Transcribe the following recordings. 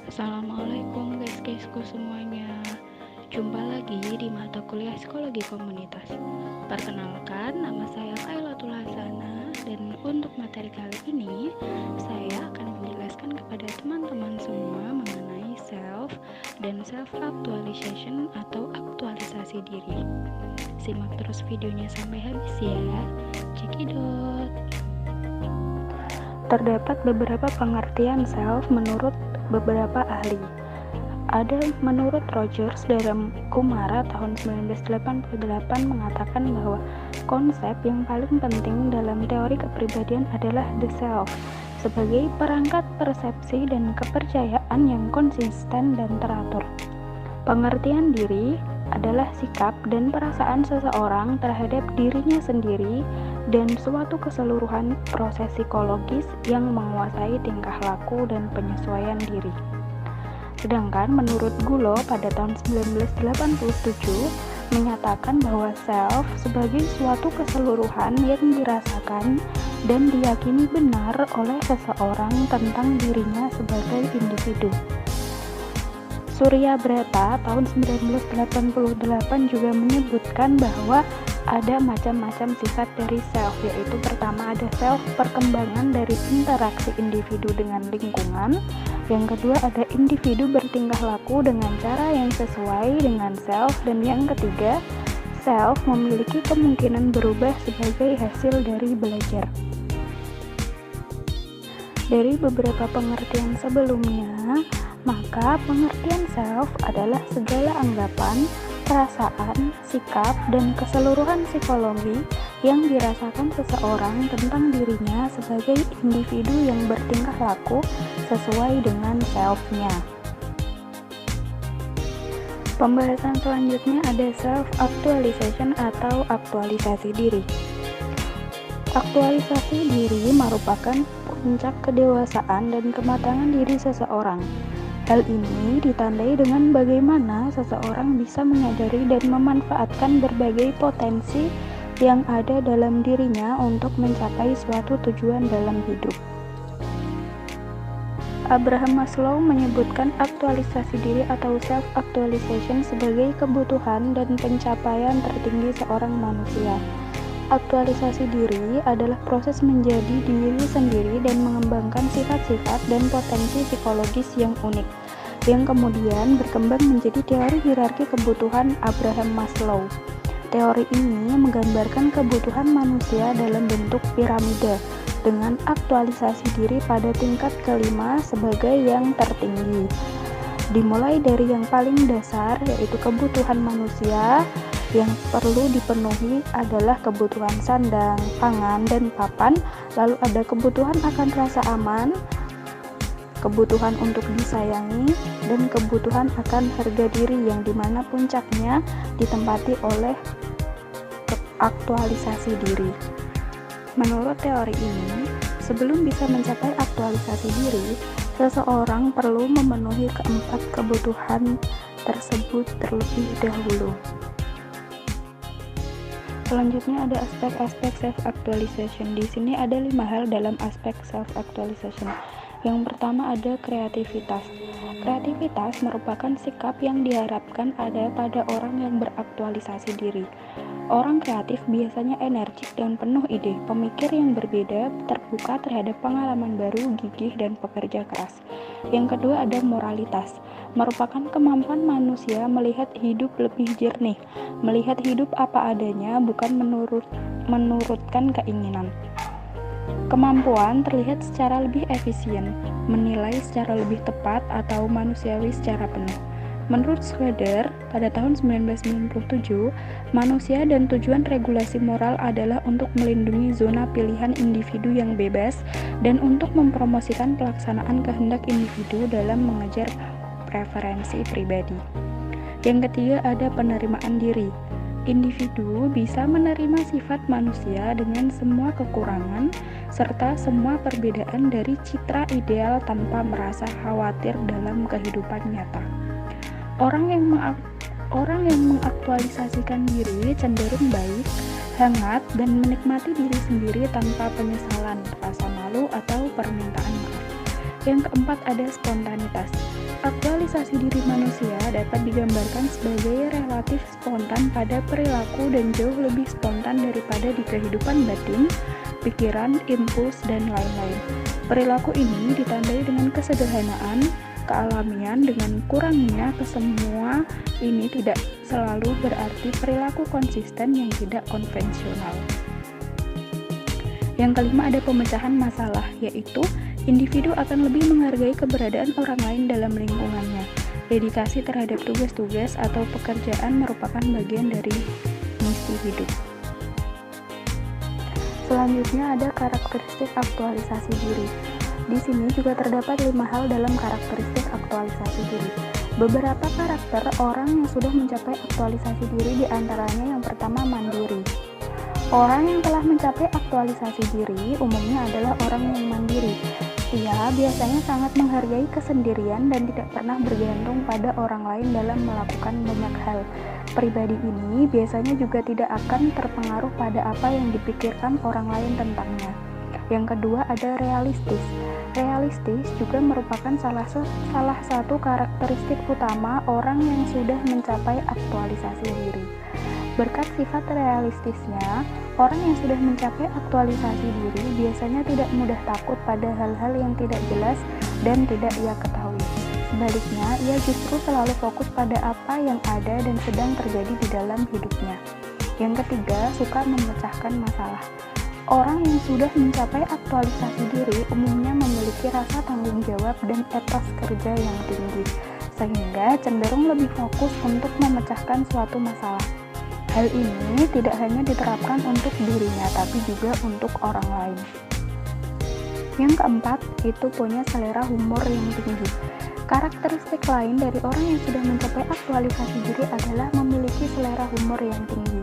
Assalamualaikum guys-guysku semuanya. Jumpa lagi di mata kuliah psikologi komunitas. Perkenalkan, nama saya Khailatul Hasana, dan untuk materi kali ini saya akan menjelaskan kepada teman-teman semua mengenai self dan self actualization atau aktualisasi diri. Simak terus videonya sampai habis ya. Cekidot. Terdapat beberapa pengertian self menurut beberapa ahli. Ada menurut Rogers dalam Kumara tahun 1988 mengatakan bahwa konsep yang paling penting dalam teori kepribadian adalah the self sebagai perangkat persepsi dan kepercayaan yang konsisten dan teratur. Pengertian diri adalah sikap dan perasaan seseorang terhadap dirinya sendiri dan suatu keseluruhan proses psikologis yang menguasai tingkah laku dan penyesuaian diri. Sedangkan menurut Gulo pada tahun 1987 menyatakan bahwa self sebagai suatu keseluruhan yang dirasakan dan diyakini benar oleh seseorang tentang dirinya sebagai individu. Surya Brata tahun 1988 juga menyebutkan bahwa ada macam-macam sifat dari self, yaitu pertama ada self perkembangan dari interaksi individu dengan lingkungan, yang kedua ada individu bertingkah laku dengan cara yang sesuai dengan self, dan yang ketiga self memiliki kemungkinan berubah sebagai hasil dari belajar. Dari beberapa pengertian sebelumnya, maka pengertian self adalah segala anggapan, perasaan, sikap, dan keseluruhan psikologi yang dirasakan seseorang tentang dirinya sebagai individu yang bertingkah laku sesuai dengan self-nya. Pembahasan selanjutnya ada self-actualization atau aktualisasi diri. Aktualisasi diri merupakan puncak kedewasaan dan kematangan diri seseorang. Hal ini ditandai dengan bagaimana seseorang bisa menyadari dan memanfaatkan berbagai potensi yang ada dalam dirinya untuk mencapai suatu tujuan dalam hidup. Abraham Maslow menyebutkan aktualisasi diri atau self-actualization sebagai kebutuhan dan pencapaian tertinggi seorang manusia. Aktualisasi diri adalah proses menjadi diri sendiri dan mengembangkan sifat-sifat dan potensi psikologis yang unik, yang kemudian berkembang menjadi teori hierarki kebutuhan Abraham Maslow. Teori ini menggambarkan kebutuhan manusia dalam bentuk piramida, dengan aktualisasi diri pada tingkat kelima sebagai yang tertinggi. Dimulai dari yang paling dasar, yaitu kebutuhan manusia. Yang perlu dipenuhi adalah kebutuhan sandang, pangan, dan papan. Lalu ada kebutuhan akan rasa aman, kebutuhan untuk disayangi, dan kebutuhan akan harga diri yang dimana puncaknya ditempati oleh aktualisasi diri. Menurut teori ini, sebelum bisa mencapai aktualisasi diri, seseorang perlu memenuhi keempat kebutuhan tersebut terlebih dahulu. Selanjutnya ada aspek-aspek self-actualization. Di sini ada 5 hal dalam aspek self-actualization. Yang pertama ada kreativitas. Kreativitas merupakan sikap yang diharapkan ada pada orang yang beraktualisasi diri. Orang kreatif biasanya energik dan penuh ide, pemikir yang berbeda, terbuka terhadap pengalaman baru, gigih, dan pekerja keras. Yang kedua ada moralitas, merupakan kemampuan manusia melihat hidup lebih jernih, melihat hidup apa adanya, bukan menurutkan keinginan. Kemampuan terlihat secara lebih efisien, menilai secara lebih tepat atau manusiawi secara penuh. Menurut Schroeder, pada tahun 1997, manusia dan tujuan regulasi moral adalah untuk melindungi zona pilihan individu yang bebas dan untuk mempromosikan pelaksanaan kehendak individu dalam mengejar preferensi pribadi. Yang ketiga ada penerimaan diri. Individu bisa menerima sifat manusia dengan semua kekurangan serta semua perbedaan dari citra ideal tanpa merasa khawatir dalam kehidupan nyata. Orang yang mengaktualisasikan diri cenderung baik, hangat, dan menikmati diri sendiri tanpa penyesalan, rasa malu, atau permintaan maaf. Yang keempat ada spontanitas. Aktualisasi diri manusia dapat digambarkan sebagai relatif spontan pada perilaku dan jauh lebih spontan daripada di kehidupan batin, pikiran, impuls, dan lain-lain. Perilaku ini ditandai dengan kesederhanaan, kealamian, dengan kurangnya kesemua ini tidak selalu berarti perilaku konsisten yang tidak konvensional. Yang kelima ada pemecahan masalah, yaitu individu akan lebih menghargai keberadaan orang lain dalam lingkungannya. Dedikasi terhadap tugas-tugas atau pekerjaan merupakan bagian dari misi hidup. Selanjutnya ada karakteristik aktualisasi diri. Di sini juga terdapat 5 hal dalam karakteristik aktualisasi diri. Beberapa karakter orang yang sudah mencapai aktualisasi diri diantaranya yang pertama mandiri. Orang yang telah mencapai aktualisasi diri umumnya adalah orang yang mandiri. Ia biasanya sangat menghargai kesendirian dan tidak pernah bergantung pada orang lain dalam melakukan banyak hal. Pribadi ini biasanya juga tidak akan terpengaruh pada apa yang dipikirkan orang lain tentangnya. Yang kedua ada realistis. Realistis juga merupakan salah satu karakteristik utama orang yang sudah mencapai aktualisasi diri. Berkat sifat realistisnya, orang yang sudah mencapai aktualisasi diri biasanya tidak mudah takut pada hal-hal yang tidak jelas dan tidak ia ketahui. Sebaliknya, ia justru selalu fokus pada apa yang ada dan sedang terjadi di dalam hidupnya. Yang ketiga, suka memecahkan masalah. Orang yang sudah mencapai aktualisasi diri umumnya memiliki rasa tanggung jawab dan etos kerja yang tinggi, sehingga cenderung lebih fokus untuk memecahkan suatu masalah. Hal ini tidak hanya diterapkan untuk dirinya, tapi juga untuk orang lain. Yang keempat, itu punya selera humor yang tinggi. Karakteristik lain dari orang yang sudah mencapai aktualisasi diri adalah memiliki selera humor yang tinggi.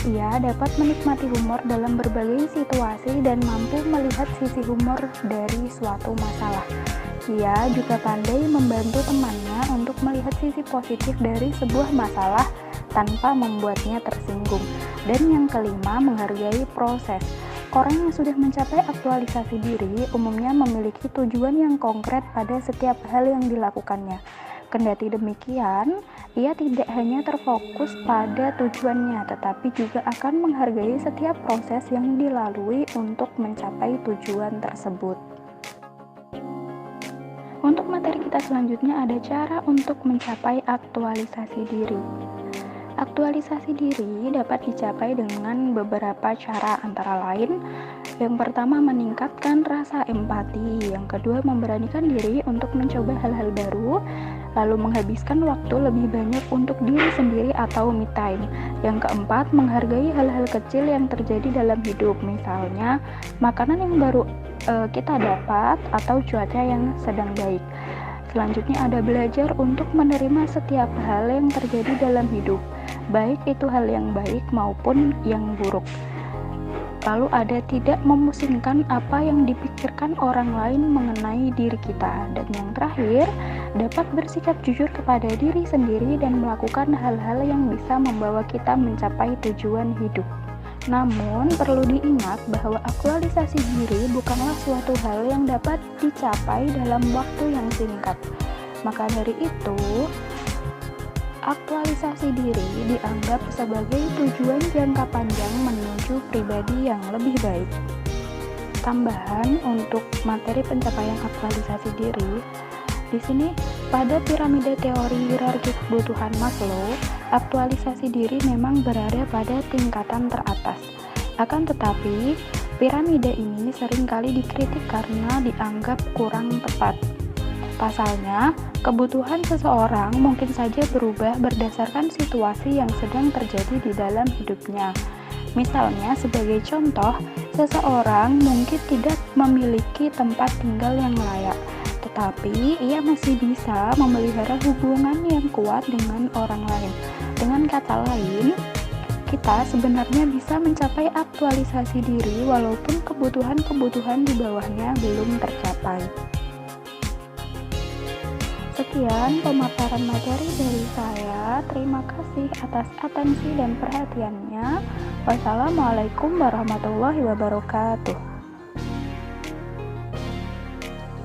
Ia dapat menikmati humor dalam berbagai situasi dan mampu melihat sisi humor dari suatu masalah. Ia juga pandai membantu temannya untuk melihat sisi positif dari sebuah masalah tanpa membuatnya tersinggung. Dan yang kelima, menghargai proses. Orang yang sudah mencapai aktualisasi diri umumnya memiliki tujuan yang konkret pada setiap hal yang dilakukannya. Kendati demikian, ia tidak hanya terfokus pada tujuannya, tetapi juga akan menghargai setiap proses yang dilalui untuk mencapai tujuan tersebut. Untuk materi kita selanjutnya ada cara untuk mencapai aktualisasi diri. Aktualisasi diri dapat dicapai dengan beberapa cara, antara lain yang pertama meningkatkan rasa empati, yang kedua memberanikan diri untuk mencoba hal-hal baru, lalu menghabiskan waktu lebih banyak untuk diri sendiri atau me time. Yang keempat, menghargai hal-hal kecil yang terjadi dalam hidup, misalnya makanan yang baru kita dapat atau cuaca yang sedang baik. Selanjutnya ada belajar untuk menerima setiap hal yang terjadi dalam hidup, baik itu hal yang baik maupun yang buruk. Lalu ada tidak memusingkan apa yang dipikirkan orang lain mengenai diri kita. Dan yang terakhir, dapat bersikap jujur kepada diri sendiri dan melakukan hal-hal yang bisa membawa kita mencapai tujuan hidup. Namun, perlu diingat bahwa aktualisasi diri bukanlah suatu hal yang dapat dicapai dalam waktu yang singkat. Maka dari itu, aktualisasi diri dianggap sebagai tujuan jangka panjang menuju pribadi yang lebih baik. Tambahan untuk materi pencapaian aktualisasi diri, di sini pada piramida teori hierarki kebutuhan Maslow, aktualisasi diri memang berada pada tingkatan teratas. Akan tetapi, piramida ini seringkali dikritik karena dianggap kurang tepat. Pasalnya, kebutuhan seseorang mungkin saja berubah berdasarkan situasi yang sedang terjadi di dalam hidupnya. Misalnya, sebagai contoh, seseorang mungkin tidak memiliki tempat tinggal yang layak, tetapi ia masih bisa memelihara hubungan yang kuat dengan orang lain. Dengan kata lain, kita sebenarnya bisa mencapai aktualisasi diri walaupun kebutuhan-kebutuhan di bawahnya belum tercapai. Sekian pemaparan materi dari saya. Terima kasih atas atensi dan perhatiannya. Wassalamualaikum warahmatullahi wabarakatuh.